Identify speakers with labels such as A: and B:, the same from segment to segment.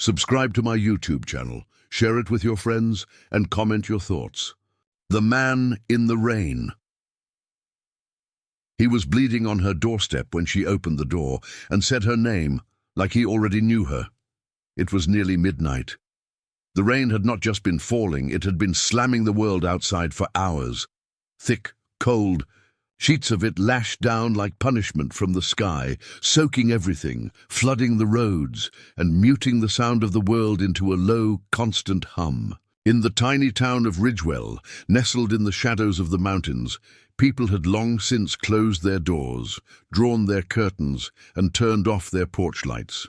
A: Subscribe to my YouTube channel, share it with your friends, and comment your thoughts. The Man in the Rain. He was bleeding on her doorstep when she opened the door and said her name, like he already knew her. It was nearly midnight. The rain had not just been falling, it had been slamming the world outside for hours. Thick, cold, sheets of it lashed down like punishment from the sky, soaking everything, flooding the roads, and muting the sound of the world into a low, constant hum. In the tiny town of Ridgewell, nestled in the shadows of the mountains, people had long since closed their doors, drawn their curtains, and turned off their porch lights.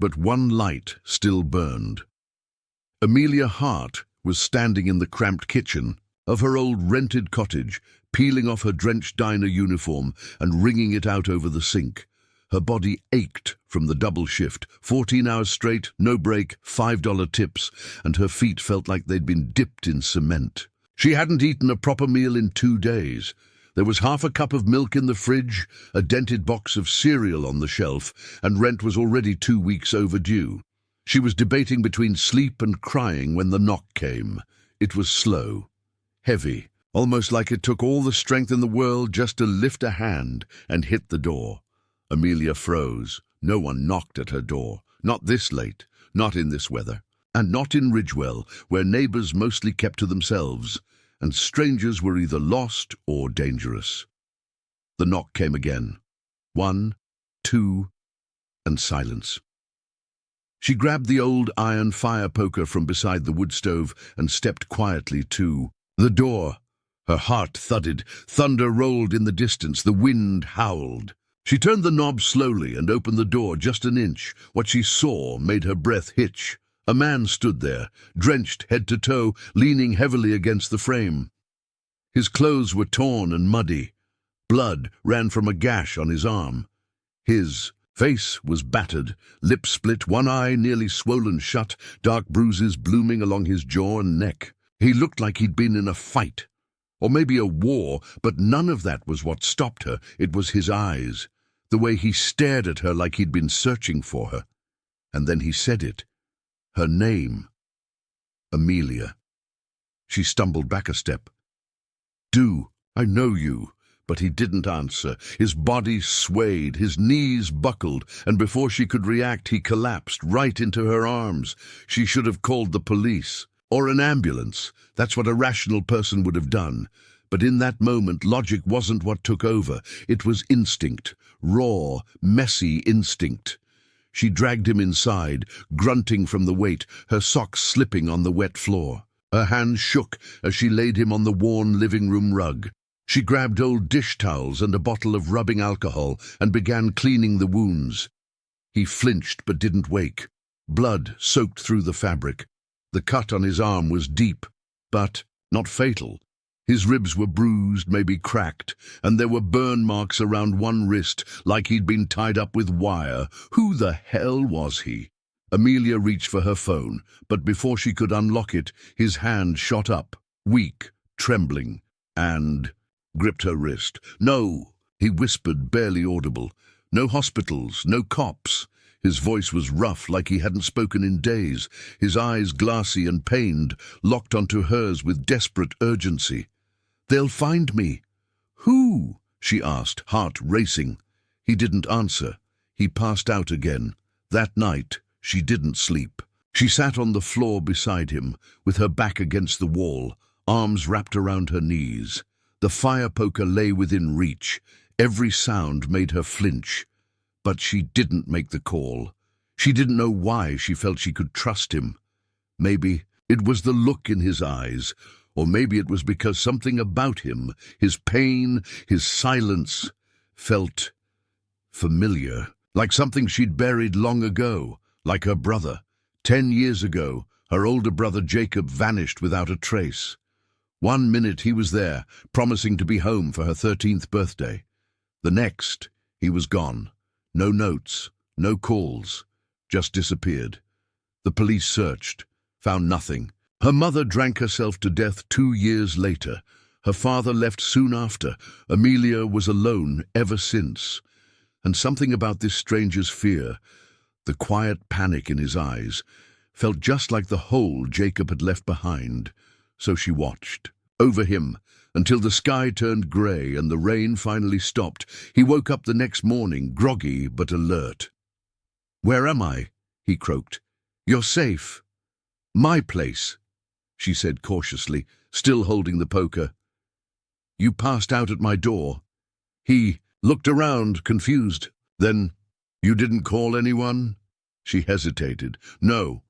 A: But one light still burned. Amelia Hart was standing in the cramped kitchen of her old rented cottage, peeling off her drenched diner uniform and wringing it out over the sink. Her body ached from the double shift, 14 hours straight, no break, $5 tips, and her feet felt like they'd been dipped in cement. She hadn't eaten a proper meal in 2 days. There was half a cup of milk in the fridge, a dented box of cereal on the shelf, and rent was already 2 weeks overdue. She was debating between sleep and crying when the knock came. It was slow, heavy, almost like it took all the strength in the world just to lift a hand and hit the door. Amelia froze. No one knocked at her door. Not this late, not in this weather, and not in Ridgewell, where neighbors mostly kept to themselves, and strangers were either lost or dangerous. The knock came again. 1, 2, and silence. She grabbed the old iron fire poker from beside the wood stove and stepped quietly to the door. Her heart thudded. Thunder rolled in the distance. The wind howled. She turned the knob slowly and opened the door just an inch. What she saw made her breath hitch. A man stood there, drenched head to toe, leaning heavily against the frame. His clothes were torn and muddy. Blood ran from a gash on his arm. His face was battered, lips split, one eye nearly swollen shut, dark bruises blooming along his jaw and neck. He looked like he'd been in a fight, or maybe a war, but none of that was what stopped her. It was his eyes, the way he stared at her like he'd been searching for her. And then he said it. Her name. Amelia. She stumbled back a step. I know you." But he didn't answer. His body swayed, his knees buckled, and before she could react, he collapsed right into her arms. She should have called the police. Or an ambulance. That's what a rational person would have done. But in that moment, logic wasn't what took over. It was instinct. Raw, messy instinct. She dragged him inside, grunting from the weight, her socks slipping on the wet floor. Her hands shook as she laid him on the worn living room rug. She grabbed old dish towels and a bottle of rubbing alcohol and began cleaning the wounds. He flinched but didn't wake. Blood soaked through the fabric. The cut on his arm was deep, but not fatal. His ribs were bruised, maybe cracked, and there were burn marks around one wrist, like he'd been tied up with wire. Who the hell was he? Amelia reached for her phone, but before she could unlock it, his hand shot up, weak, trembling, and gripped her wrist. "No," he whispered, barely audible. "No hospitals, no cops." His voice was rough, like he hadn't spoken in days. His eyes, glassy and pained, locked onto hers with desperate urgency. "They'll find me." "Who?" she asked, heart racing. He didn't answer. He passed out again. That night, she didn't sleep. She sat on the floor beside him, with her back against the wall, arms wrapped around her knees. The fire poker lay within reach. Every sound made her flinch. But she didn't make the call. She didn't know why she felt she could trust him. Maybe it was the look in his eyes, or maybe it was because something about him, his pain, his silence, felt familiar, like something she'd buried long ago, like her brother. 10 years ago, her older brother Jacob vanished without a trace. 1 minute he was there, promising to be home for her 13th birthday. The next, he was gone. No notes, no calls, just disappeared. The police searched, found nothing. Her mother drank herself to death 2 years later. Her father left soon after. Amelia was alone ever since. And something about this stranger's fear, The quiet panic in his eyes felt just like the hole Jacob had left behind, so she watched over him until the sky turned grey and the rain finally stopped. He woke up the next morning, groggy but alert. "Where am I?" he croaked. "You're safe." "My place," she said cautiously, still holding the poker. "You passed out at my door." He looked around, confused. "Then you didn't call anyone?" She hesitated. "No."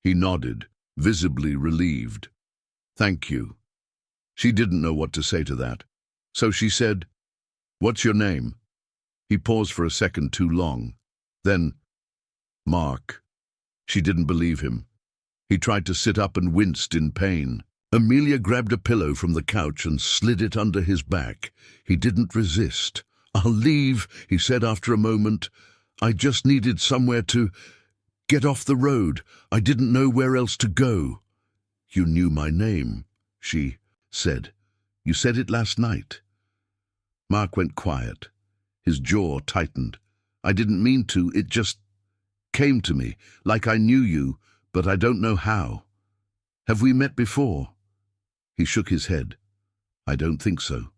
A: He nodded, visibly relieved. "Thank you." She didn't know what to say to that, so she said, "What's your name?" He paused for a second too long. Then, "Mark." She didn't believe him. He tried to sit up and winced in pain. Amelia grabbed a pillow from the couch and slid it under his back. He didn't resist. "I'll leave," he said after a moment. "I just needed somewhere to get off the road. I didn't know where else to go." "You knew my name," she said. "You said it last night." Mark went quiet. His jaw tightened. "I didn't mean to. It just came to me, like I knew you, but I don't know how. Have we met before?" He shook his head. "I don't think so.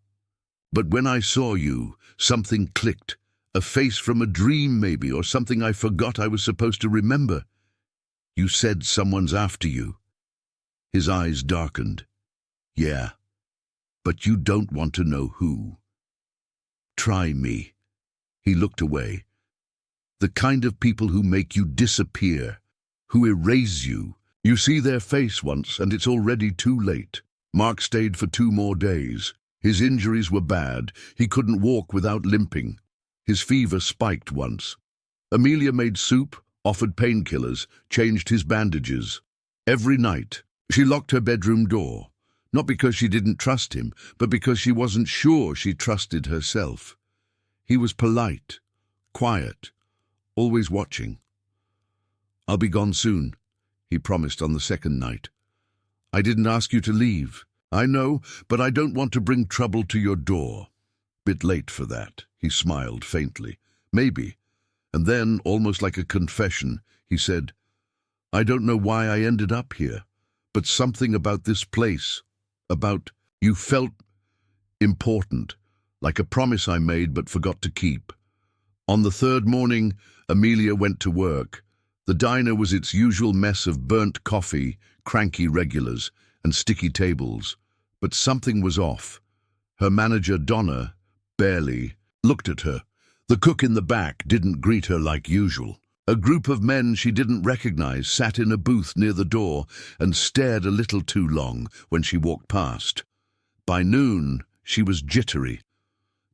A: But when I saw you, something clicked. A face from a dream, maybe, or something I forgot I was supposed to remember. You said someone's after you." His eyes darkened. "Yeah, but you don't want to know who. Try me." He looked away. "The kind of people who make you disappear, who erase you. You see their face once and it's already too late." Mark stayed for 2 more days. His injuries were bad. He couldn't walk without limping. His fever spiked once. Amelia made soup, offered painkillers, changed his bandages. Every night, she locked her bedroom door, not because she didn't trust him, but because she wasn't sure she trusted herself. He was polite, quiet, always watching. "I'll be gone soon," he promised on the second night. "I didn't ask you to leave. I know, but I don't want to bring trouble to your door." "Bit late for that," he smiled faintly. "Maybe." And then, almost like a confession, he said, "I don't know why I ended up here, but something about this place, about you felt important, like a promise I made but forgot to keep." On the 3rd morning, Amelia went to work. The diner was its usual mess of burnt coffee, cranky regulars, and sticky tables. But something was off. Her manager, Donna, barely looked at her. The cook in the back didn't greet her like usual. A group of men she didn't recognize sat in a booth near the door and stared a little too long when she walked past. By noon, she was jittery.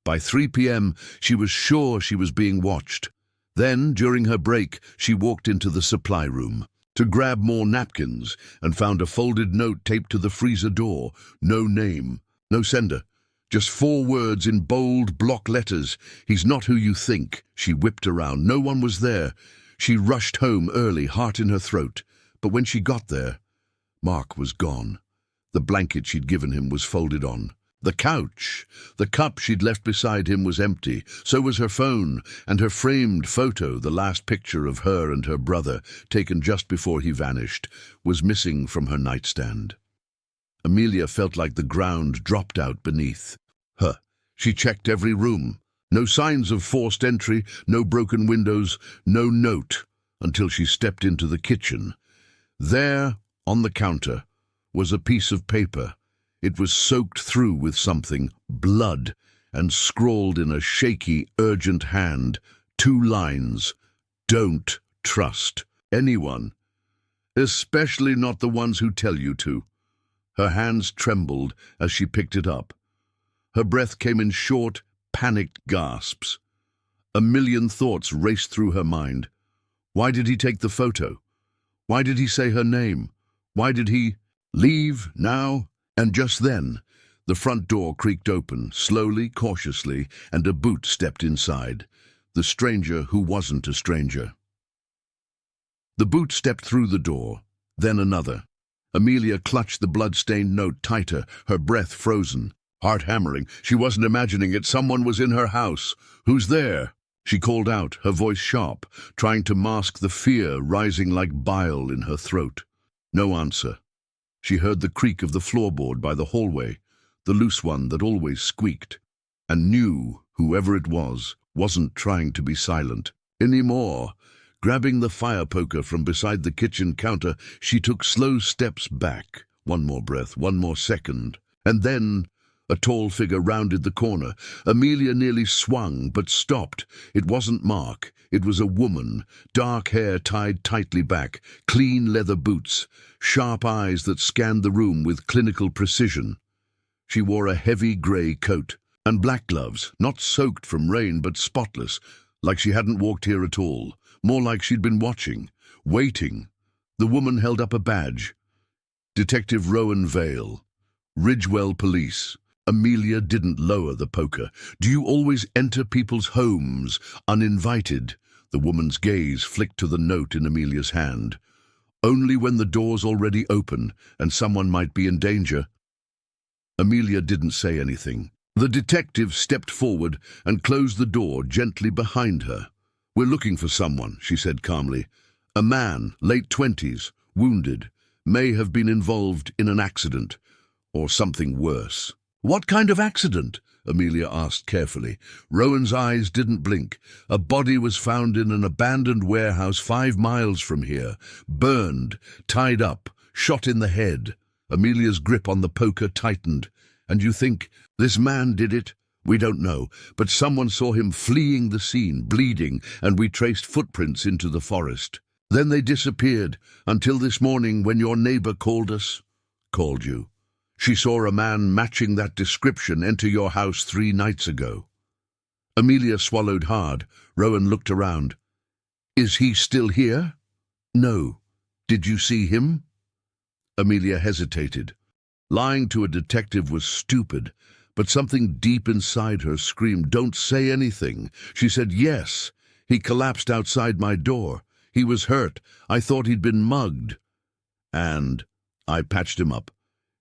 A: By 3 p.m., she was sure she was being watched. Then, during her break, she walked into the supply room to grab more napkins and found a folded note taped to the freezer door. No name, no sender. Just 4 words in bold block letters. "He's not who you think." She whipped around. No one was there. She rushed home early, heart in her throat. But when she got there, Mark was gone. The blanket she'd given him was folded on. The couch, the cup she'd left beside him was empty. So was her phone, and her framed photo, the last picture of her and her brother, taken just before he vanished, was missing from her nightstand. Amelia felt like the ground dropped out beneath her. She checked every room. No signs of forced entry, no broken windows, no note, until she stepped into the kitchen. There, on the counter, was a piece of paper. It was soaked through with something, blood, and scrawled in a shaky, urgent hand, 2 lines. "Don't trust anyone, especially not the ones who tell you to." Her hands trembled as she picked it up. Her breath came in short, panicked gasps. A million thoughts raced through her mind. Why did he take the photo? Why did he say her name? Why did he leave now? And just then, the front door creaked open, slowly, cautiously, and a boot stepped inside. The stranger who wasn't a stranger. The boot stepped through the door, then another. Amelia clutched the blood-stained note tighter, her breath frozen. Heart hammering, she wasn't imagining it. Someone was in her house. "Who's there?" She called out, her voice sharp, trying to mask the fear rising like bile in her throat. No answer. She heard the creak of the floorboard by the hallway, the loose one that always squeaked, and knew whoever it was wasn't trying to be silent anymore. Grabbing the fire poker from beside the kitchen counter, she took slow steps back. One more breath, one more second, and then a tall figure rounded the corner. Amelia nearly swung, but stopped. It wasn't Mark. It was a woman, dark hair tied tightly back, clean leather boots, sharp eyes that scanned the room with clinical precision. She wore a heavy grey coat and black gloves, not soaked from rain but spotless, like she hadn't walked here at all, more like she'd been watching, waiting. The woman held up a badge. Detective Rowan Vale, Ridgewell Police. Amelia didn't lower the poker. Do you always enter people's homes uninvited? The woman's gaze flicked to the note in Amelia's hand. Only when the door's already open and someone might be in danger. Amelia didn't say anything. The detective stepped forward and closed the door gently behind her. We're looking for someone, she said calmly. A man, late 20s, wounded, may have been involved in an accident, or something worse. What kind of accident? Amelia asked carefully. Rowan's eyes didn't blink. A body was found in an abandoned warehouse 5 miles from here, burned, tied up, shot in the head. Amelia's grip on the poker tightened. And you think this man did it? We don't know, but someone saw him fleeing the scene, bleeding, and we traced footprints into the forest. Then they disappeared, until this morning when your neighbor called us. Called you. She saw a man matching that description enter your house 3 nights ago. Amelia swallowed hard. Rowan looked around. Is he still here? No. Did you see him? Amelia hesitated. Lying to a detective was stupid, but something deep inside her screamed, don't say anything. She said, yes. He collapsed outside my door. He was hurt. I thought he'd been mugged. And I patched him up.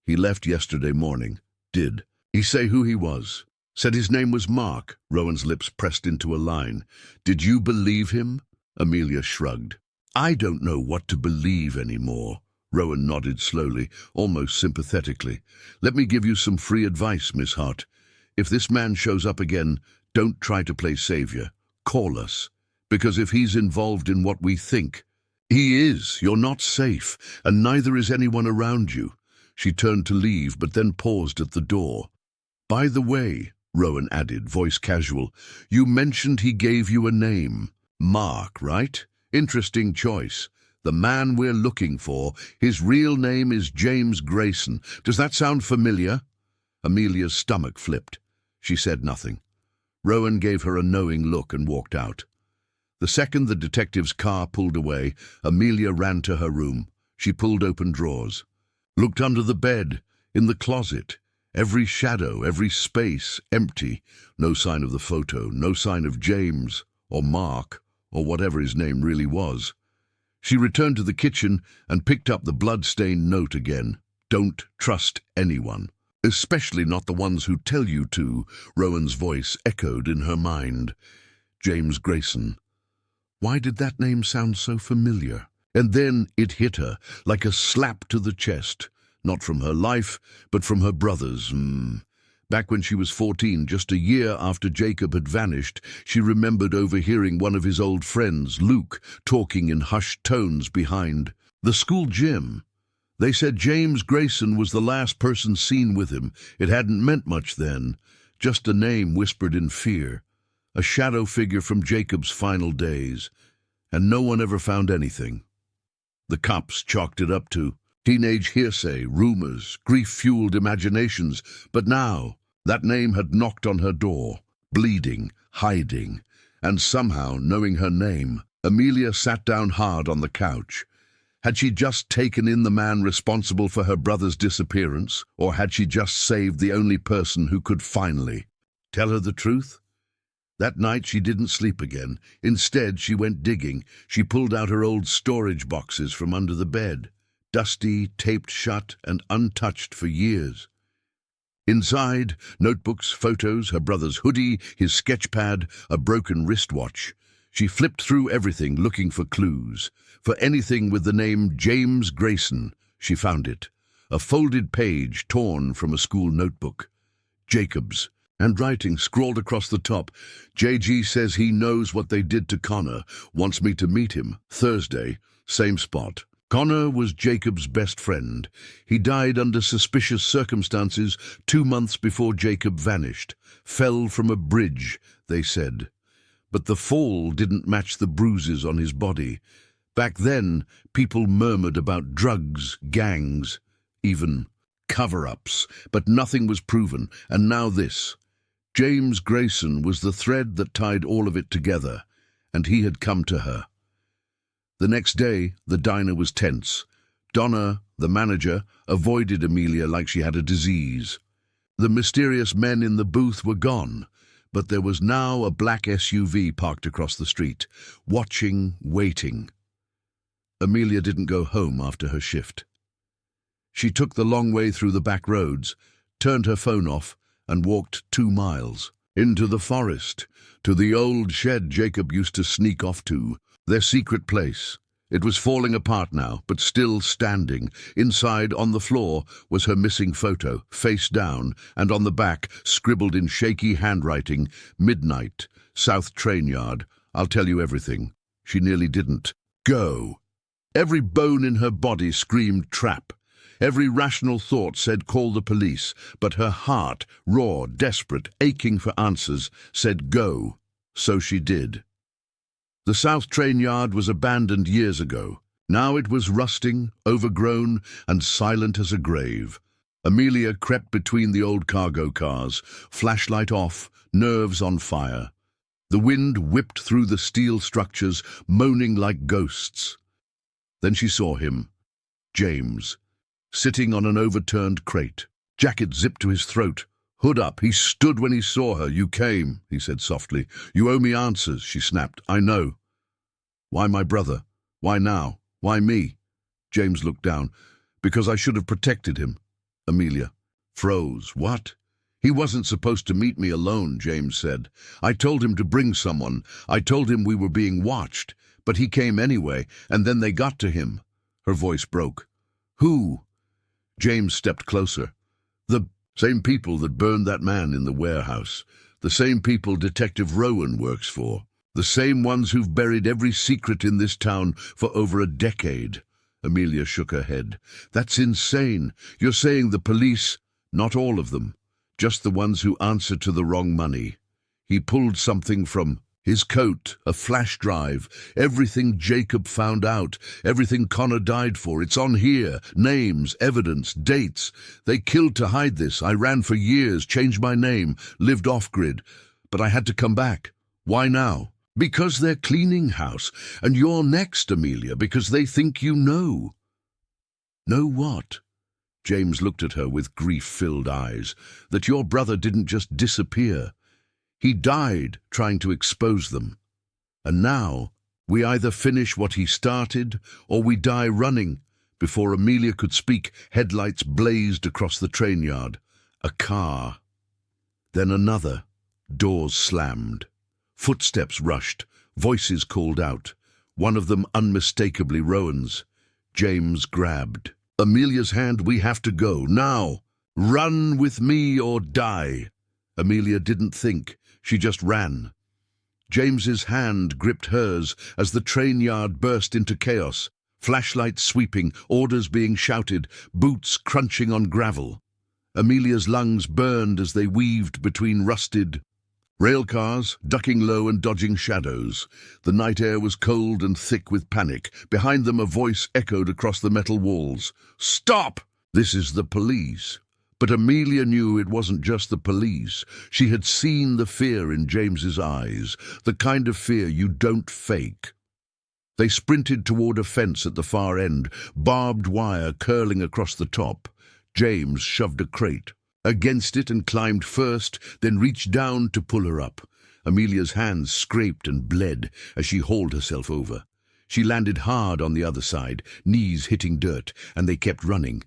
A: He left yesterday morning. Did he say who he was? Said his name was Mark. Rowan's lips pressed into a line. Did you believe him? Amelia shrugged. I don't know what to believe anymore. Rowan nodded slowly, almost sympathetically. Let me give you some free advice, Miss Hart. If this man shows up again, don't try to play savior. Call us. Because if he's involved in what we think, he is. You're not safe, and neither is anyone around you. She turned to leave, but then paused at the door. By the way, Rowan added, voice casual, you mentioned he gave you a name. Mark, right? Interesting choice. The man we're looking for, his real name is James Grayson. Does that sound familiar? Amelia's stomach flipped. She said nothing. Rowan gave her a knowing look and walked out. The second the detective's car pulled away, Amelia ran to her room. She pulled open drawers. Looked under the bed, in the closet. Every shadow, every space, empty. No sign of the photo, no sign of James, or Mark, or whatever his name really was. She returned to the kitchen and picked up the blood-stained note again. Don't trust anyone. Especially not the ones who tell you to, Rowan's voice echoed in her mind. James Grayson. Why did that name sound so familiar? And then it hit her, like a slap to the chest. Not from her life, but from her brother's. Back when she was 14, just a year after Jacob had vanished, she remembered overhearing one of his old friends, Luke, talking in hushed tones behind the school gym. They said James Grayson was the last person seen with him. It hadn't meant much then, just a name whispered in fear, a shadow figure from Jacob's final days, and no one ever found anything. The cops chalked it up to teenage hearsay, rumors, grief-fueled imaginations, but now that name had knocked on her door, bleeding, hiding, and somehow, knowing her name, Amelia sat down hard on the couch. Had she just taken in the man responsible for her brother's disappearance, or had she just saved the only person who could finally tell her the truth? That night she didn't sleep again. Instead, she went digging. She pulled out her old storage boxes from under the bed, dusty, taped shut, and untouched for years. Inside, notebooks, photos, her brother's hoodie, his sketch pad, a broken wristwatch. She flipped through everything looking for clues. For anything with the name James Grayson, she found it. A folded page torn from a school notebook. Jacobs. And writing scrawled across the top. JG says he knows what they did to Connor, wants me to meet him. Thursday, same spot. Connor was Jacob's best friend. He died under suspicious circumstances 2 months before Jacob vanished. Fell from a bridge, they said. But the fall didn't match the bruises on his body. Back then, people murmured about drugs, gangs, even cover-ups, but nothing was proven, and now this. James Grayson was the thread that tied all of it together, and he had come to her. The next day, the diner was tense. Donna, the manager, avoided Amelia like she had a disease. The mysterious men in the booth were gone, but there was now a black SUV parked across the street, watching, waiting. Amelia didn't go home after her shift. She took the long way through the back roads, turned her phone off, and walked 2 miles. Into the forest, to the old shed Jacob used to sneak off to, their secret place. It was falling apart now, but still standing. Inside, on the floor, was her missing photo, face down, and on the back, scribbled in shaky handwriting, "Midnight, South Train Yard. I'll tell you everything." She nearly didn't. Go. Every bone in her body screamed trap. Every rational thought said call the police, but her heart, raw, desperate, aching for answers, said go. So she did. The South Train Yard was abandoned years ago. Now it was rusting, overgrown, and silent as a grave. Amelia crept between the old cargo cars, flashlight off, nerves on fire. The wind whipped through the steel structures, moaning like ghosts. Then she saw him, James, sitting on an overturned crate, jacket zipped to his throat, hood up. He stood when he saw her. "You came," he said softly. "You owe me answers," she snapped. "I know." "Why my brother? Why now? Why me?" James looked down. "Because I should have protected him." Amelia froze. "What?" "He wasn't supposed to meet me alone," James said. "I told him to bring someone. I told him we were being watched. But he came anyway, and then they got to him." Her voice broke. "Who?" James stepped closer. "The same people that burned that man in the warehouse. The same people Detective Rowan works for. The same ones who've buried every secret in this town for over a decade." Amelia shook her head. "That's insane. You're saying the police—" "Not all of them. Just the ones who answer to the wrong money." He pulled something from his coat, a flash drive. "Everything Jacob found out, everything Connor died for. It's on here. Names, evidence, dates. They killed to hide this. I ran for years, changed my name, lived off-grid. But I had to come back. Why now?" "Because they're cleaning house. And you're next, Amelia, because they think you know." "Know what?" James looked at her with grief-filled eyes. "That your brother didn't just disappear. He died trying to expose them. And now, we either finish what he started, or we die running." Before Amelia could speak, headlights blazed across the train yard. A car. Then another. Doors slammed. Footsteps rushed. Voices called out. One of them unmistakably Rowan's. James grabbed Amelia's hand. "We have to go, now. Run with me or die." Amelia didn't think. She just ran. James's hand gripped hers as the train yard burst into chaos. Flashlights sweeping, orders being shouted, boots crunching on gravel. Amelia's lungs burned as they weaved between rusted railcars, ducking low and dodging shadows. The night air was cold and thick with panic. Behind them a voice echoed across the metal walls. "Stop! This is the police." But Amelia knew it wasn't just the police. She had seen the fear in James's eyes, the kind of fear you don't fake. They sprinted toward a fence at the far end, barbed wire curling across the top. James shoved a crate against it and climbed first, then reached down to pull her up. Amelia's hands scraped and bled as she hauled herself over. She landed hard on the other side, knees hitting dirt, and they kept running.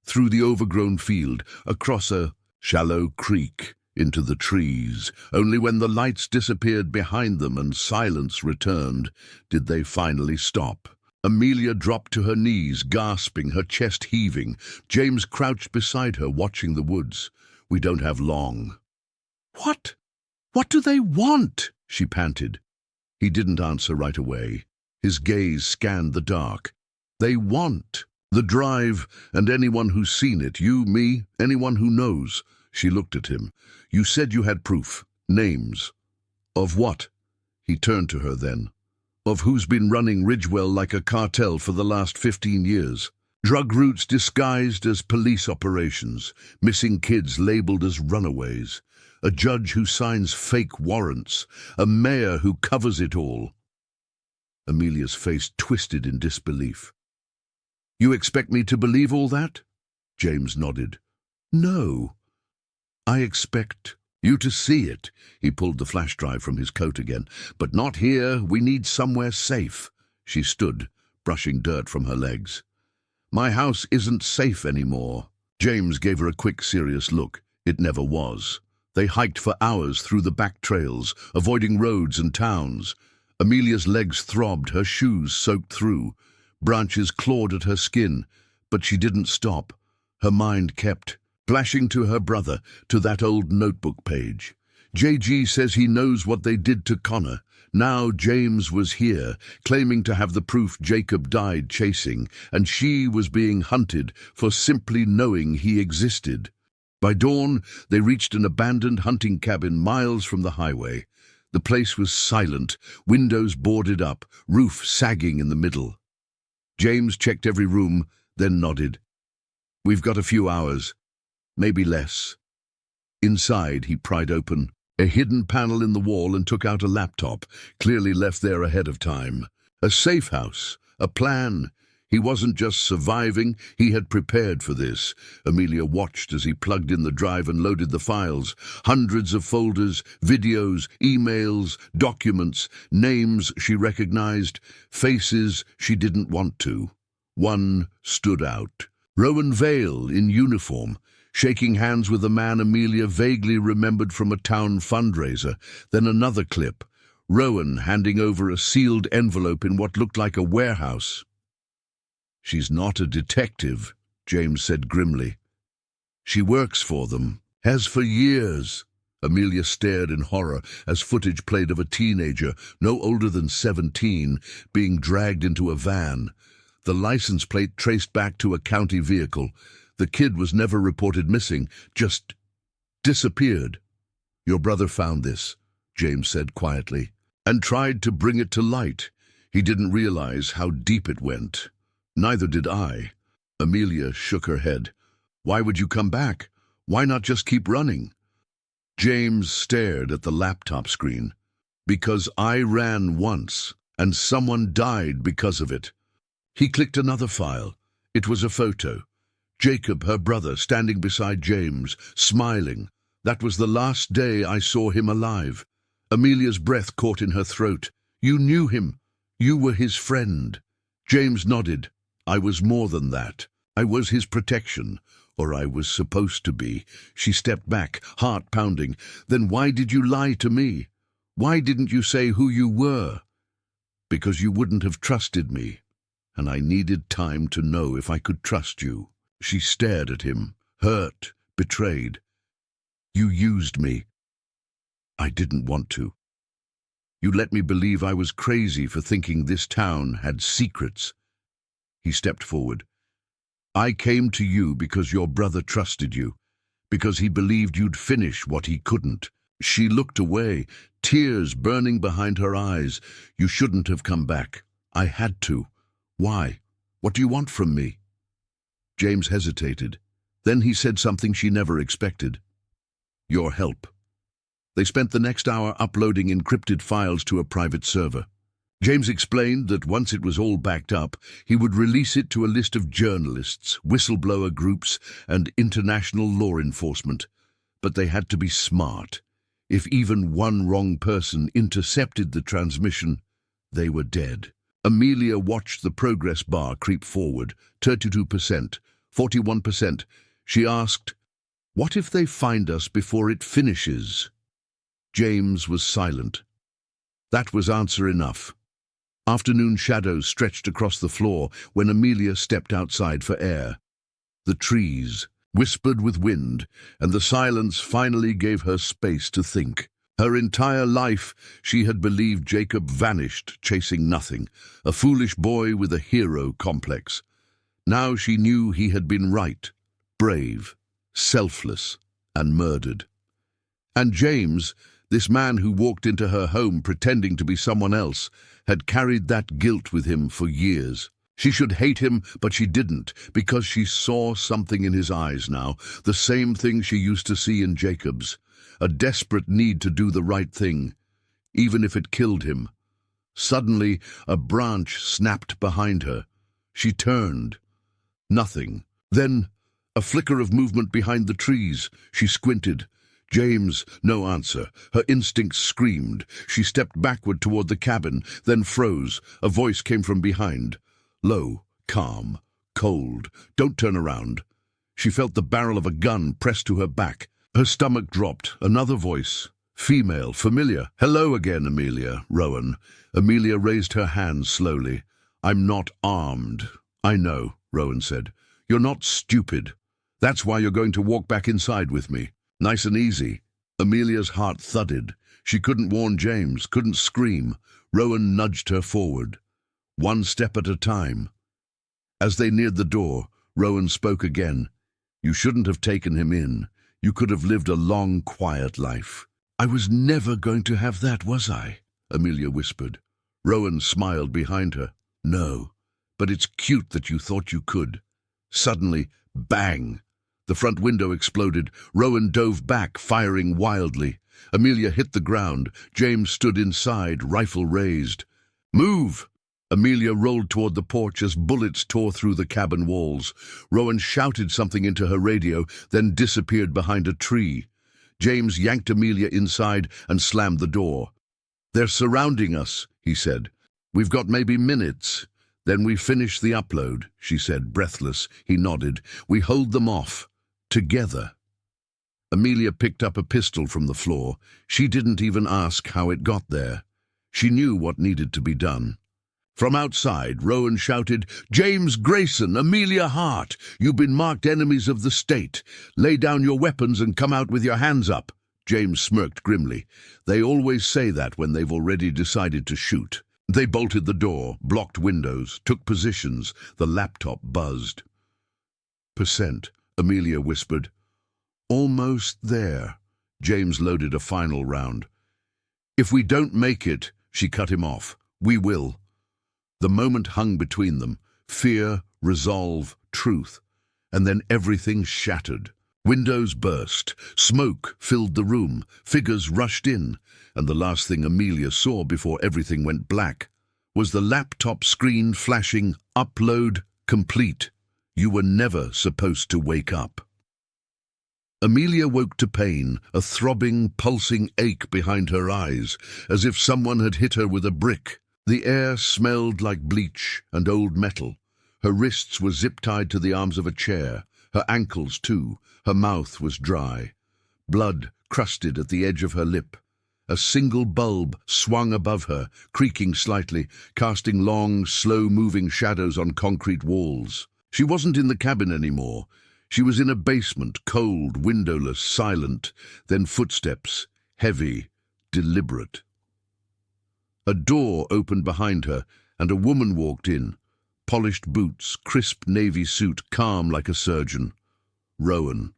A: Through the overgrown field, across a shallow creek into the trees. Only when the lights disappeared behind them and silence returned did they finally stop. Amelia dropped to her knees, gasping, her chest heaving. James crouched beside her, watching the woods. "We don't have long." "What? What do they want?" she panted. He didn't answer right away. His gaze scanned the dark. "They want the drive and anyone who's seen it. You, me, anyone who knows." She looked at him. "You said you had proof. Names." "Of what?" He turned to her then. "Of who's been running Ridgewell like a cartel for the last 15 years. Drug routes disguised as police operations, missing kids labeled as runaways, a judge who signs fake warrants, a mayor who covers it all." Amelia's face twisted in disbelief. "You expect me to believe all that?" James nodded. "No. I expect you to see it." He pulled the flash drive from his coat again. "But not here. We need somewhere safe." She stood, brushing dirt from her legs. "My house isn't safe anymore." James gave her a quick, serious look. It never was. They hiked for hours through the back trails, avoiding roads and towns. Amelia's legs throbbed, her shoes soaked through. Branches clawed at her skin, but she didn't stop. Her mind kept flashing to her brother, to that old notebook page. JG says he knows what they did to Connor. Now James was here, claiming to have the proof Jacob died chasing, and she was being hunted for simply knowing he existed. By dawn, they reached an abandoned hunting cabin miles from the highway. The place was silent, windows boarded up, roof sagging in the middle. James checked every room, then nodded. "We've got a few hours. Maybe less." Inside, he pried open a hidden panel in the wall and took out a laptop, clearly left there ahead of time. A safe house, a plan. He wasn't just surviving, he had prepared for this. Amelia watched as he plugged in the drive and loaded the files. Hundreds of folders, videos, emails, documents, names she recognized, faces she didn't want to. One stood out. Rowan Vale in uniform, shaking hands with a man Amelia vaguely remembered from a town fundraiser. Then another clip. Rowan handing over a sealed envelope in what looked like a warehouse. "She's not a detective," James said grimly. "She works for them. Has for years." Amelia stared in horror as footage played of a teenager, no older than 17, being dragged into a van. The license plate traced back to a county vehicle. The kid was never reported missing, just disappeared. "Your brother found this," James said quietly, "and tried to bring it to light. He didn't realize how deep it went. Neither did I." Amelia shook her head. "Why would you come back? Why not just keep running?" James stared at the laptop screen. "Because I ran once, and someone died because of it." He clicked another file. It was a photo. Jacob, her brother, standing beside James, smiling. "That was the last day I saw him alive." Amelia's breath caught in her throat. "You knew him. You were his friend." James nodded. "I was more than that. I was his protection, or I was supposed to be." She stepped back, heart pounding. "Then why did you lie to me? Why didn't you say who you were?" "Because you wouldn't have trusted me, and I needed time to know if I could trust you." She stared at him, hurt, betrayed. "You used me. I didn't want to. You let me believe I was crazy for thinking this town had secrets." He stepped forward. "I came to you because your brother trusted you, because he believed you'd finish what he couldn't." She looked away, tears burning behind her eyes. "You shouldn't have come back. I had to. Why? What do you want from me?" James hesitated. Then he said something she never expected. "Your help." They spent the next hour uploading encrypted files to a private server. James explained that once it was all backed up, he would release it to a list of journalists, whistleblower groups, and international law enforcement. But they had to be smart. If even one wrong person intercepted the transmission, they were dead. Amelia watched the progress bar creep forward, 32%, 41%. She asked, What if they find us before it finishes? James was silent. That was answer enough. Afternoon shadows stretched across the floor when Amelia stepped outside for air. The trees whispered with wind, and the silence finally gave her space to think. Her entire life she had believed Jacob vanished, chasing nothing, a foolish boy with a hero complex. Now she knew he had been right, brave, selfless, and murdered. And James, this man who walked into her home pretending to be someone else, had carried that guilt with him for years. She should hate him, but she didn't, because she saw something in his eyes now, the same thing she used to see in Jacob's, a desperate need to do the right thing, even if it killed him. Suddenly, a branch snapped behind her. She turned. Nothing. Then, a flicker of movement behind the trees. She squinted. James, no answer. Her instincts screamed. She stepped backward toward the cabin, then froze. A voice came from behind. Low, calm, cold. Don't turn around. She felt the barrel of a gun pressed to her back. Her stomach dropped. Another voice. Female, familiar. Hello again, Amelia, Rowan. Amelia raised her hand slowly. I'm not armed. I know, Rowan said. You're not stupid. That's why you're going to walk back inside with me. Nice and easy. Amelia's heart thudded. She couldn't warn James, couldn't scream. Rowan nudged her forward. One step at a time. As they neared the door, Rowan spoke again. You shouldn't have taken him in. You could have lived a long, quiet life. I was never going to have that, was I? Amelia whispered. Rowan smiled behind her. No, but it's cute that you thought you could. Suddenly, bang! The front window exploded. Rowan dove back, firing wildly. Amelia hit the ground. James stood inside, rifle raised. Move! Amelia rolled toward the porch as bullets tore through the cabin walls. Rowan shouted something into her radio, then disappeared behind a tree. James yanked Amelia inside and slammed the door. They're surrounding us, he said. We've got maybe minutes. Then we finish the upload, she said, breathless. He nodded. We hold them off. Together. Amelia picked up a pistol from the floor. She didn't even ask how it got there. She knew what needed to be done. From outside, Rowan shouted, James Grayson, Amelia Hart, you've been marked enemies of the state. Lay down your weapons and come out with your hands up. James smirked grimly. They always say that when they've already decided to shoot. They bolted the door, blocked windows, took positions. The laptop buzzed. Percent, Amelia whispered. Almost there. James loaded a final round. If we don't make it, she cut him off. We will. The moment hung between them. Fear, resolve, truth. And then everything shattered. Windows burst. Smoke filled the room. Figures rushed in. And the last thing Amelia saw before everything went black was the laptop screen flashing, upload complete. You were never supposed to wake up. Amelia woke to pain, a throbbing, pulsing ache behind her eyes, as if someone had hit her with a brick. The air smelled like bleach and old metal. Her wrists were zip-tied to the arms of a chair, her ankles too. Her mouth was dry. Blood crusted at the edge of her lip. A single bulb swung above her, creaking slightly, casting long, slow-moving shadows on concrete walls. She wasn't in the cabin anymore. She was in a basement, cold, windowless, silent. Then footsteps, heavy, deliberate. A door opened behind her, and a woman walked in. Polished boots, crisp navy suit, calm like a surgeon. Rowan.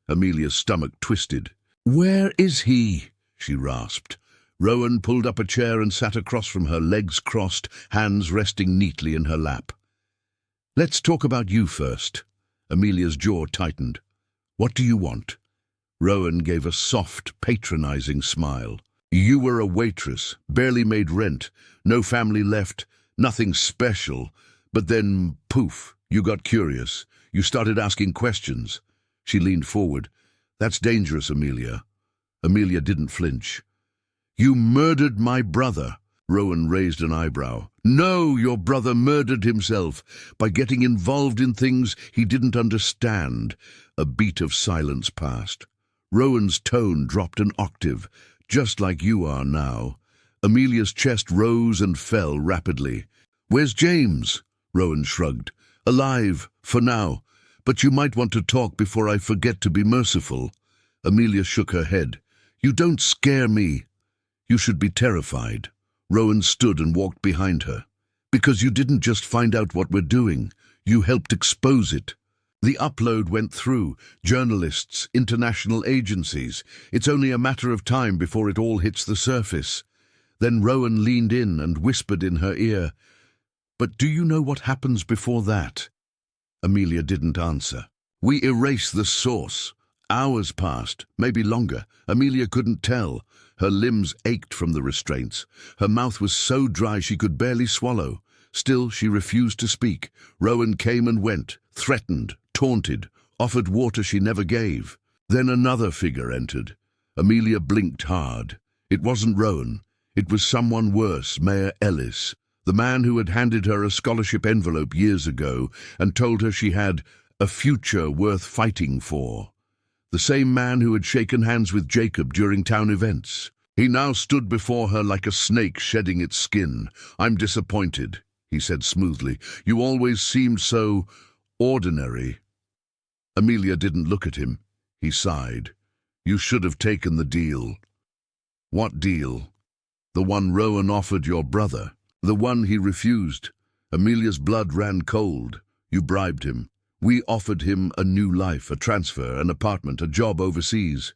A: Amelia's stomach twisted. "Where is he?" she rasped. Rowan pulled up a chair and sat across from her, legs crossed, hands resting neatly in her lap. "Let's talk about you first." Amelia's jaw tightened. "What do you want?" Rowan gave a soft, patronizing smile. "You were a waitress, barely made rent, no family left, nothing special. But then, poof, you got curious. You started asking questions." She leaned forward. "That's dangerous, Amelia." Amelia didn't flinch. "You murdered my brother." Rowan raised an eyebrow. "No, your brother murdered himself by getting involved in things he didn't understand. A beat of silence passed. Rowan's tone dropped an octave, just like you are now. Amelia's chest rose and fell rapidly. "Where's James?" Rowan shrugged. "Alive, for now. But you might want to talk before I forget to be merciful." Amelia shook her head. "You don't scare me." "You should be terrified." Rowan stood and walked behind her. "Because you didn't just find out what we're doing. You helped expose it. The upload went through. Journalists, international agencies. It's only a matter of time before it all hits the surface." Then Rowan leaned in and whispered in her ear, "But do you know what happens before that?" Amelia didn't answer. "We erase the source." Hours passed, maybe longer. Amelia couldn't tell. Her limbs ached from the restraints. Her mouth was so dry she could barely swallow. Still, she refused to speak. Rowan came and went, threatened, taunted, offered water she never gave. Then another figure entered. Amelia blinked hard. It wasn't Rowan. It was someone worse, Mayor Ellis, the man who had handed her a scholarship envelope years ago and told her she had a future worth fighting for. The same man who had shaken hands with Jacob during town events. He now stood before her like a snake shedding its skin. "I'm disappointed," he said smoothly. "You always seemed so ordinary." Amelia didn't look at him. He sighed. "You should have taken the deal." "What deal?" "The one Rowan offered your brother. The one he refused." Amelia's blood ran cold. "You bribed him. We offered him a new life, a transfer, an apartment, a job overseas.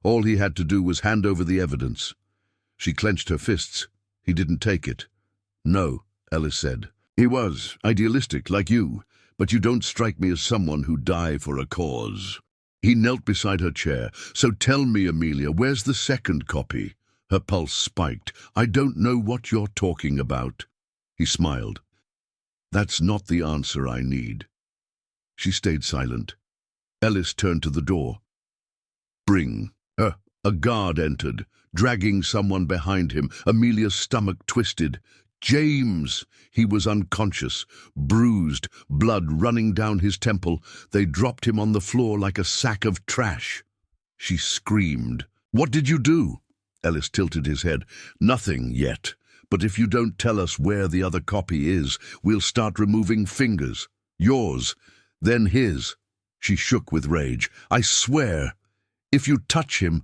A: All he had to do was hand over the evidence." She clenched her fists. "He didn't take it." "No," Ellis said. "He was idealistic, like you, but you don't strike me as someone who'd die for a cause." He knelt beside her chair. "So tell me, Amelia, where's the second copy?" Her pulse spiked. "I don't know what you're talking about." He smiled. "That's not the answer I need." She stayed silent. Ellis turned to the door. "Bring." A guard entered, dragging someone behind him. Amelia's stomach twisted. "James!" He was unconscious, bruised, blood running down his temple. They dropped him on the floor like a sack of trash. She screamed. "What did you do?" Ellis tilted his head. "Nothing yet. But if you don't tell us where the other copy is, we'll start removing fingers. Yours, then his." She shook with rage. "I swear, if you touch him,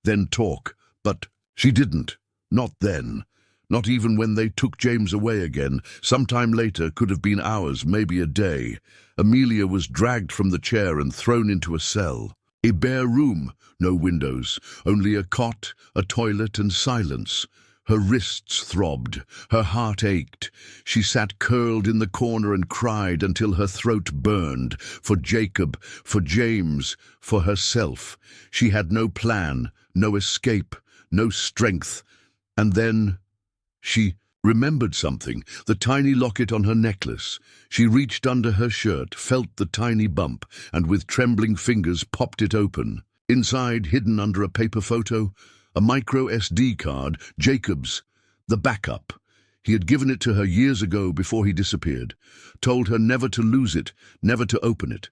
A: then talk." But she didn't. Not then. Not even when they took James away again. Sometime later, could have been hours, maybe a day. Amelia was dragged from the chair and thrown into a cell. A bare room, no windows, only a cot, a toilet, and silence. Her wrists throbbed, her heart ached. She sat curled in the corner and cried until her throat burned. For Jacob, for James, for herself. She had no plan, no escape, no strength. And then she remembered something, the tiny locket on her necklace. She reached under her shirt, felt the tiny bump, and with trembling fingers popped it open. Inside, hidden under a paper photo, a micro SD card, Jacob's, the backup. He had given it to her years ago before he disappeared, told her never to lose it, never to open it.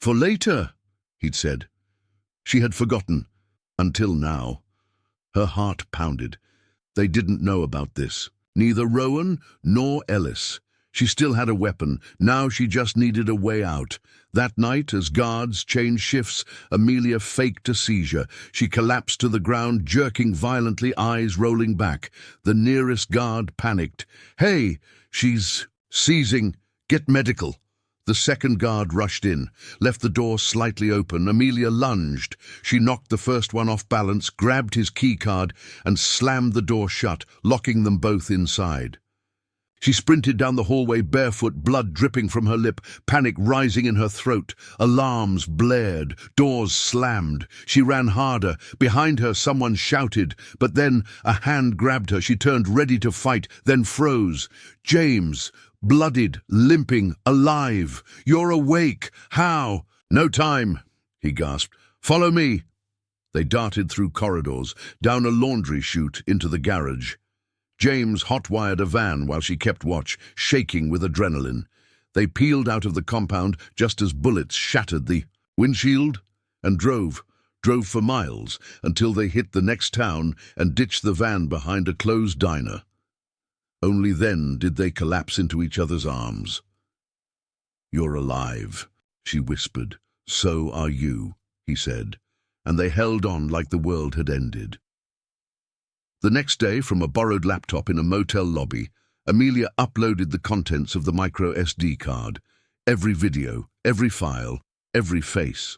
A: "For later," he'd said. She had forgotten, until now. Her heart pounded. They didn't know about this. Neither Rowan nor Ellis. She still had a weapon. Now she just needed a way out. That night, as guards changed shifts, Amelia faked a seizure. She collapsed to the ground, jerking violently, eyes rolling back. The nearest guard panicked. "Hey, she's seizing. Get medical." The second guard rushed in, left the door slightly open. Amelia lunged. She knocked the first one off balance, grabbed his keycard, and slammed the door shut, locking them both inside. She sprinted down the hallway barefoot, blood dripping from her lip, panic rising in her throat. Alarms blared, doors slammed. She ran harder. Behind her, someone shouted, but then a hand grabbed her. She turned ready to fight, then froze. "James, bloodied, limping, alive. You're awake. How?" "No time," he gasped. "Follow me." They darted through corridors, down a laundry chute into the garage. James hot-wired a van while she kept watch, shaking with adrenaline. They peeled out of the compound just as bullets shattered the windshield, and drove for miles until they hit the next town and ditched the van behind a closed diner. Only then did they collapse into each other's arms. "You're alive," she whispered. "So are you," he said, and they held on like the world had ended. The next day, from a borrowed laptop in a motel lobby, Amelia uploaded the contents of the micro SD card. Every video, every file, every face.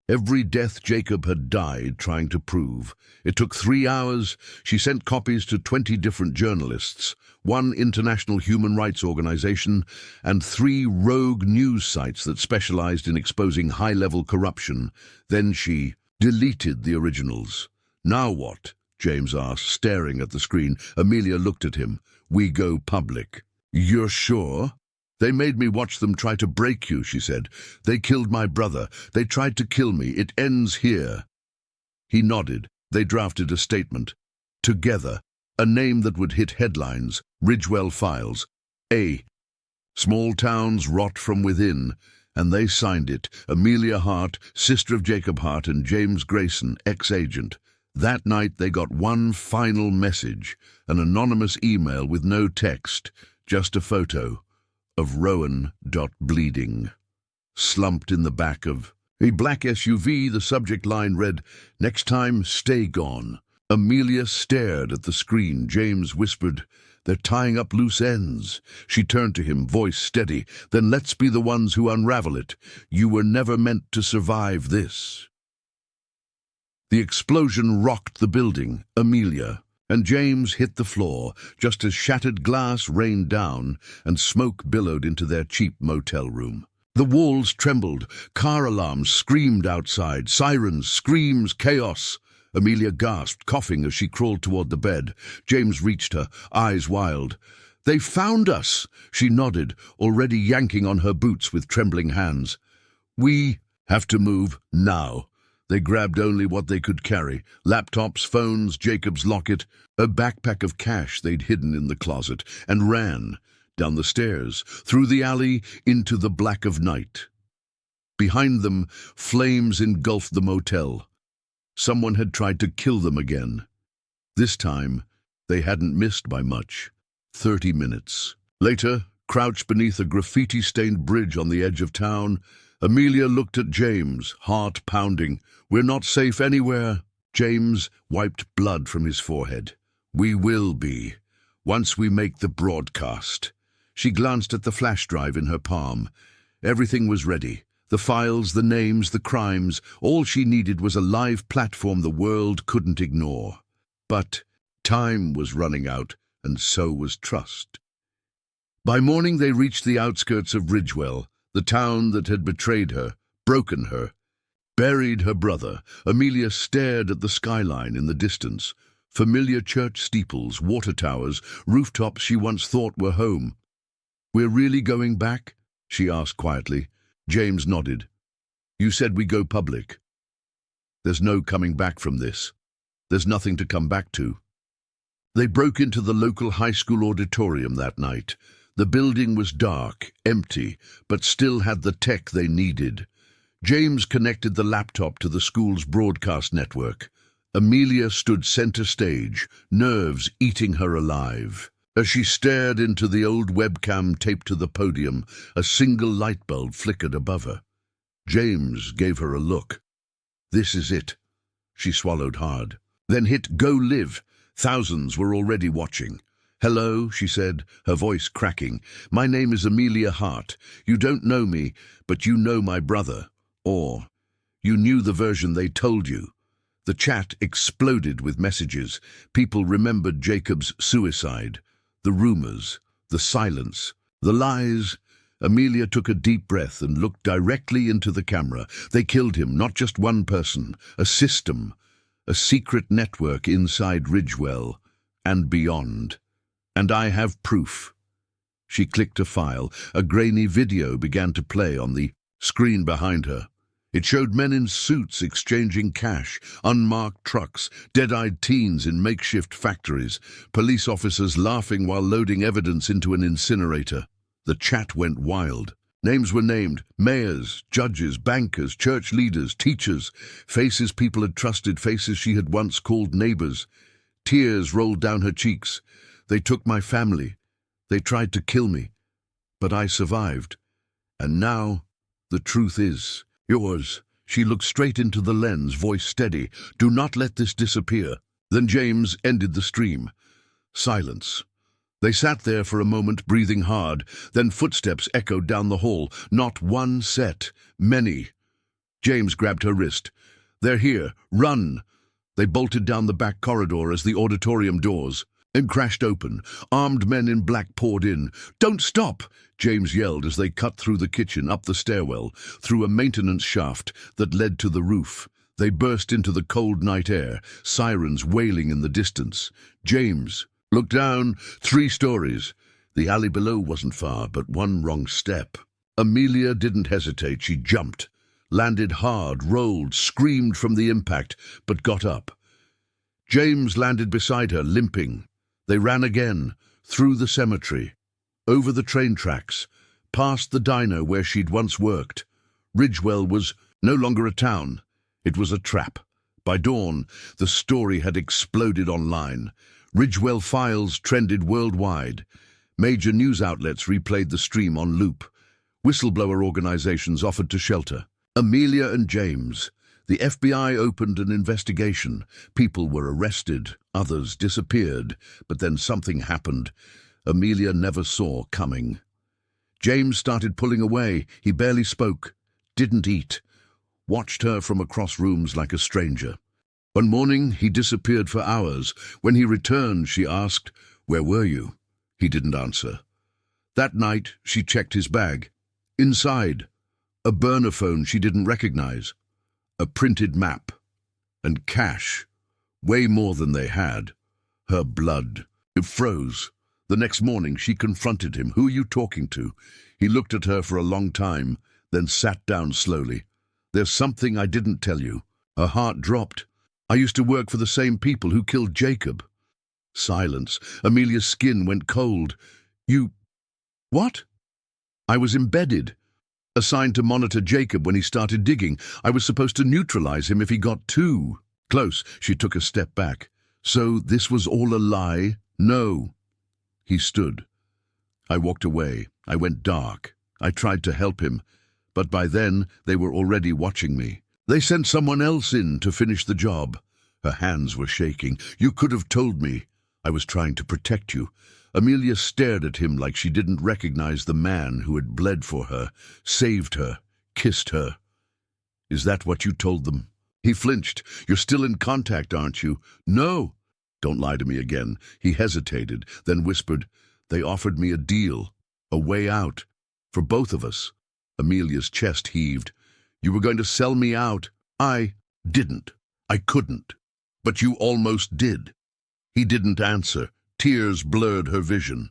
A: Every death Jacob had died trying to prove. It took 3 hours. She sent copies to 20 different journalists, 1 international human rights organization, and 3 rogue news sites that specialized in exposing high-level corruption. Then she deleted the originals. "Now what?" James asked, staring at the screen. Amelia looked at him. "We go public." "You're sure?" "They made me watch them try to break you," she said. "They killed my brother. They tried to kill me. It ends here." He nodded. They drafted a statement. Together, a name that would hit headlines. Ridgewell Files. Small towns rot from within. And they signed it. Amelia Hart, sister of Jacob Hart, and James Grayson, ex-agent. That night they got one final message, an anonymous email with no text, just a photo of Rowan bleeding. Slumped in the back of a black SUV, the subject line read, "Next time, stay gone." Amelia stared at the screen. James whispered, "They're tying up loose ends." She turned to him, voice steady. "Then let's be the ones who unravel it. You were never meant to survive this." The explosion rocked the building. Amelia and James hit the floor, just as shattered glass rained down and smoke billowed into their cheap motel room. The walls trembled, car alarms screamed outside, sirens, screams, chaos. Amelia gasped, coughing as she crawled toward the bed. James reached her, eyes wild. "They found us!" She nodded, already yanking on her boots with trembling hands. "We have to move now." They grabbed only what they could carry, laptops, phones, Jacob's locket, a backpack of cash they'd hidden in the closet, and ran down the stairs, through the alley, into the black of night. Behind them, flames engulfed the motel. Someone had tried to kill them again. This time, they hadn't missed by much. 30 minutes. Later, crouched beneath a graffiti-stained bridge on the edge of town, Amelia looked at James, heart pounding. "We're not safe anywhere." James wiped blood from his forehead. "We will be, once we make the broadcast." She glanced at the flash drive in her palm. Everything was ready. The files, the names, the crimes. All she needed was a live platform the world couldn't ignore. But time was running out, and so was trust. By morning they reached the outskirts of Ridgewell, the town that had betrayed her, broken her, buried her brother. Amelia stared at the skyline in the distance. Familiar church steeples, water towers, rooftops she once thought were home. "We're really going back?" she asked quietly. James nodded. "You said we go public." "There's no coming back from this. There's nothing to come back to." They broke into the local high school auditorium that night. The building was dark, empty, but still had the tech they needed. James connected the laptop to the school's broadcast network. Amelia stood center stage, nerves eating her alive. As she stared into the old webcam taped to the podium, a single light bulb flickered above her. James gave her a look. "This is it." She swallowed hard. Then hit Go Live. Thousands were already watching. "Hello," she said, her voice cracking. "My name is Amelia Hart. You don't know me, but you know my brother. Or, you knew the version they told you." The chat exploded with messages. People remembered Jacob's suicide. The rumors, the silence, the lies. Amelia took a deep breath and looked directly into the camera. They killed him, not just one person, a system, a secret network inside Ridgewell and beyond. "And I have proof." She clicked a file. A grainy video began to play on the screen behind her. It showed men in suits exchanging cash, unmarked trucks, dead-eyed teens in makeshift factories, police officers laughing while loading evidence into an incinerator. The chat went wild. Names were named: mayors, judges, bankers, church leaders, teachers, faces people had trusted, faces she had once called neighbors. Tears rolled down her cheeks. They took my family. They tried to kill me. But I survived. And now, the truth is yours. She looked straight into the lens, voice steady. Do not let this disappear. Then James ended the stream. Silence. They sat there for a moment, breathing hard. Then footsteps echoed down the hall. Not one set, many. James grabbed her wrist. They're here. Run. They bolted down the back corridor as the auditorium doors and crashed open. Armed men in black poured in. Don't stop, James yelled as they cut through the kitchen, up the stairwell, through a maintenance shaft that led to the roof. They burst into the cold night air, sirens wailing in the distance. James looked down, 3 stories. The alley below wasn't far, but one wrong step. Amelia didn't hesitate. She jumped, landed hard, rolled, screamed from the impact, but got up. James landed beside her, limping. They ran again, through the cemetery, over the train tracks, past the diner where she'd once worked. Ridgewell was no longer a town. It was a trap. By dawn, the story had exploded online. Ridgewell files trended worldwide. Major news outlets replayed the stream on loop. Whistleblower organizations offered to shelter. Amelia and James. The FBI opened an investigation. People were arrested, others disappeared, but then something happened Amelia never saw coming. James started pulling away. He barely spoke, didn't eat, watched her from across rooms like a stranger. One morning, he disappeared for hours. When he returned, she asked, "Where were you?" He didn't answer. That night, she checked his bag. Inside, a burner phone she didn't recognize, a printed map, and cash, way more than they had. Her blood. It froze. The next morning, she confronted him. "Who are you talking to?" He looked at her for a long time, then sat down slowly. "There's something I didn't tell you." Her heart dropped. "I used to work for the same people who killed Jacob." Silence. Amelia's skin went cold. "You... what?" "I was embedded, assigned to monitor Jacob when he started digging. I was supposed to neutralize him if he got too close." She took a step back. "So this was all a lie?" "No." He stood. I walked away. I went dark. I tried to help him, but by then they were already watching me. They sent someone else in to finish the job. Her hands were shaking. "You could have told me. I was trying to protect you." Amelia stared at him like she didn't recognize the man who had bled for her, saved her, kissed her. "Is that what you told them?" He flinched. "You're still in contact, aren't you?" "No." "Don't lie to me again." He hesitated, then whispered, "They offered me a deal, a way out, for both of us." Amelia's chest heaved. "You were going to sell me out." "I didn't. I couldn't. But you almost did." He didn't answer. Tears blurred her vision.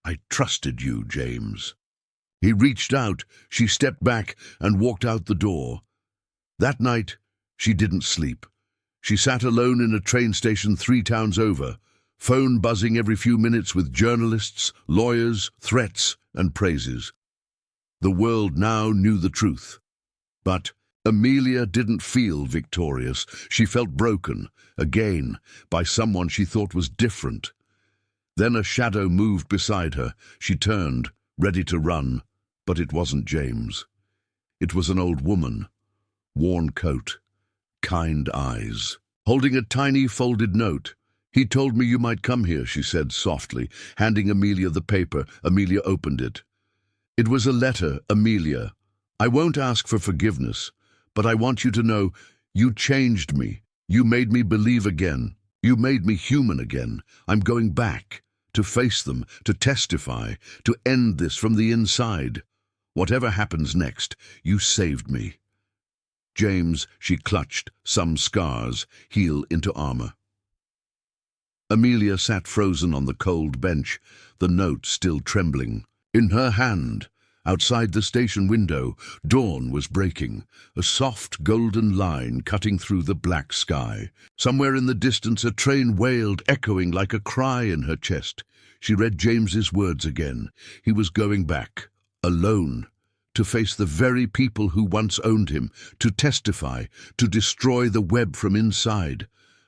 A: "I trusted you, James." He reached out. She stepped back and walked out the door. That night, she didn't sleep. She sat alone in a train station 3 towns over, phone buzzing every few minutes with journalists, lawyers, threats, and praises. The world now knew the truth. But Amelia didn't feel victorious. She felt broken, again, by someone she thought was different. Then a shadow moved beside her. She turned, ready to run, but it wasn't James. It was an old woman, worn coat, kind eyes, holding a tiny folded note. "He told me you might come here," she said softly, handing Amelia the paper. Amelia opened it. It was a letter. "Amelia, I won't ask for forgiveness, but I want you to know you changed me. You made me believe again. You made me human again. I'm going back, to face them, to testify, to end this from the inside. Whatever happens next, you saved me." James, she clutched, some scars heal into armor. Amelia sat frozen on the cold bench, the note still trembling. In her hand, outside the station window, dawn was breaking, a soft golden line cutting through the black sky. Somewhere in the distance a train wailed, echoing like a cry in her chest. She read James's words again. He was going back, alone, to face the very people who once owned him, to testify, to destroy the web from inside.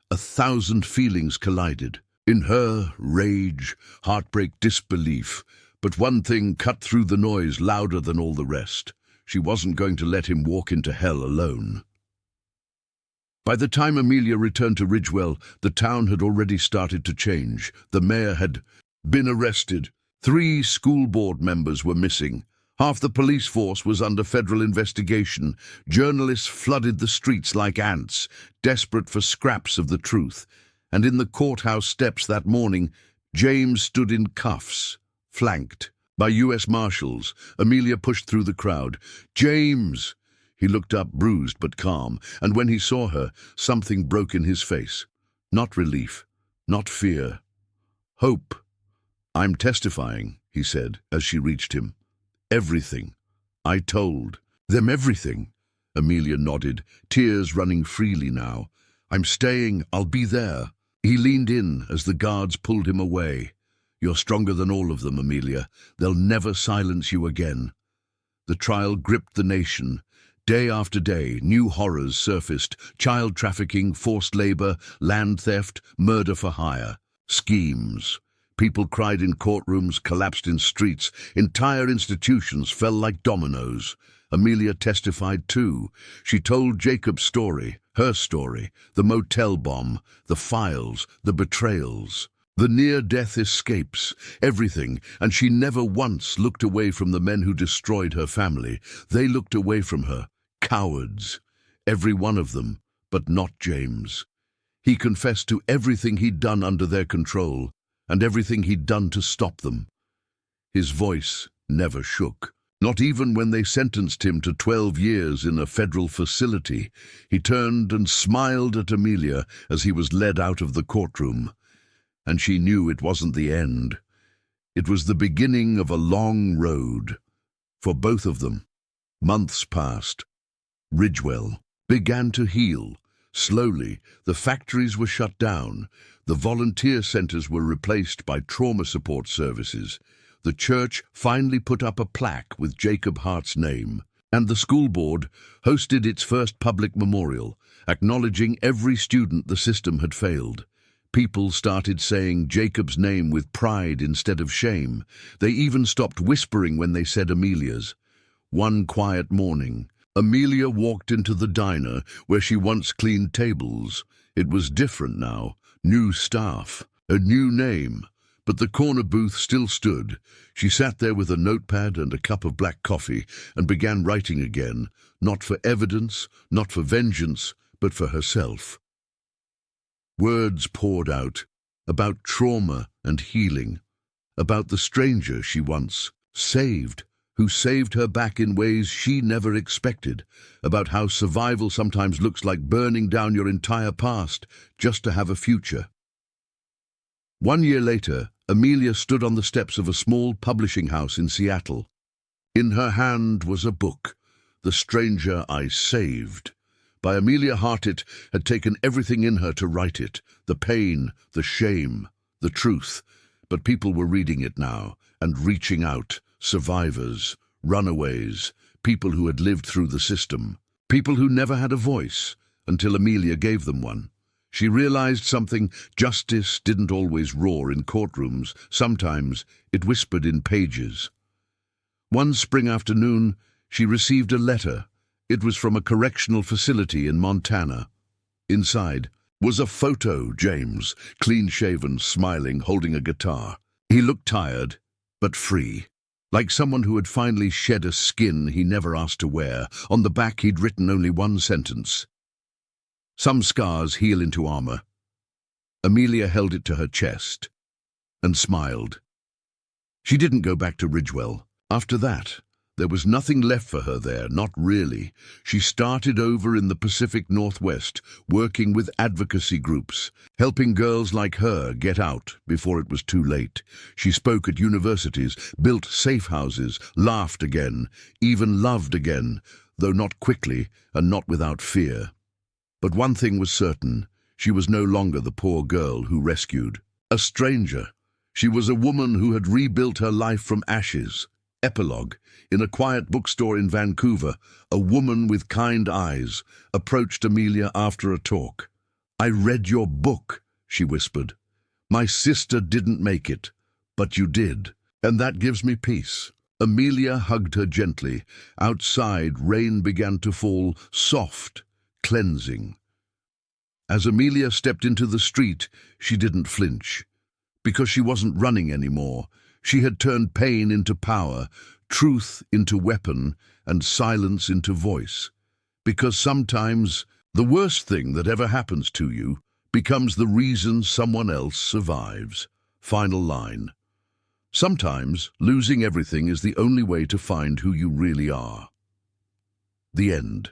A: 1,000 feelings collided. In her, rage, heartbreak, disbelief. But one thing cut through the noise louder than all the rest. She wasn't going to let him walk into hell alone. By the time Amelia returned to Ridgewell, the town had already started to change. The mayor had been arrested. 3 school board members were missing. Half the police force was under federal investigation. Journalists flooded the streets like ants, desperate for scraps of the truth. And in the courthouse steps that morning, James stood in cuffs, flanked by U.S. Marshals. Amelia pushed through the crowd. "James!" He looked up, bruised but calm, and when he saw her, something broke in his face. Not relief, not fear. Hope. "I'm testifying," he said as she reached him. "Everything. I told them everything." Amelia nodded, tears running freely now. "I'm staying. I'll be there." He leaned in as the guards pulled him away. "You're stronger than all of them, Amelia. They'll never silence you again." The trial gripped the nation. Day after day, new horrors surfaced: child trafficking, forced labor, land theft, murder for hire. Schemes. People cried in courtrooms, collapsed in streets. Entire institutions fell like dominoes. Amelia testified too. She told Jacob's story, her story, the motel bomb, the files, the betrayals, the near-death escapes, everything, and she never once looked away from the men who destroyed her family. They looked away from her. Cowards. Every one of them, but not James. He confessed to everything he'd done under their control, and everything he'd done to stop them. His voice never shook. Not even when they sentenced him to 12 years in a federal facility. He turned and smiled at Amelia as he was led out of the courtroom. And she knew it wasn't the end. It was the beginning of a long road. For both of them. Months passed. Ridgewell began to heal. Slowly, the factories were shut down. The volunteer centers were replaced by trauma support services. The church finally put up a plaque with Jacob Hart's name, and the school board hosted its first public memorial, acknowledging every student the system had failed. People started saying Jacob's name with pride instead of shame. They even stopped whispering when they said Amelia's. One quiet morning, Amelia walked into the diner where she once cleaned tables. It was different now. New staff, a new name. But the corner booth still stood. She sat there with a notepad and a cup of black coffee and began writing again, not for evidence, not for vengeance, but for herself. Words poured out, about trauma and healing, about the stranger she once saved, who saved her back in ways she never expected, about how survival sometimes looks like burning down your entire past just to have a future. 1 year later, Amelia stood on the steps of a small publishing house in Seattle. In her hand was a book, The Stranger I Saved, by Amelia Hart. It had taken everything in her to write it, the pain, the shame, the truth. But people were reading it now and reaching out, survivors, runaways, people who had lived through the system, people who never had a voice until Amelia gave them one. She realized something: justice didn't always roar in courtrooms. Sometimes it whispered in pages. One spring afternoon, she received a letter. It was from a correctional facility in Montana. Inside was a photo: James, clean-shaven, smiling, holding a guitar. He looked tired, but free, like someone who had finally shed a skin he never asked to wear. On the back he'd written only one sentence: "Some scars heal into armor." Amelia held it to her chest and smiled. She didn't go back to Ridgewell. After that, there was nothing left for her there, not really. She started over in the Pacific Northwest, working with advocacy groups, helping girls like her get out before it was too late. She spoke at universities, built safe houses, laughed again, even loved again, though not quickly and not without fear. But one thing was certain: she was no longer the poor girl who rescued a stranger. She was a woman who had rebuilt her life from ashes. Epilogue. In a quiet bookstore in Vancouver, a woman with kind eyes approached Amelia after a talk. "I read your book," she whispered. "My sister didn't make it, but you did, and that gives me peace." Amelia hugged her gently. Outside, rain began to fall, soft, cleansing. As Amelia stepped into the street, she didn't flinch. Because she wasn't running anymore. She had turned pain into power, truth into weapon, and silence into voice. Because sometimes the worst thing that ever happens to you becomes the reason someone else survives. Final line. Sometimes losing everything is the only way to find who you really are. The end.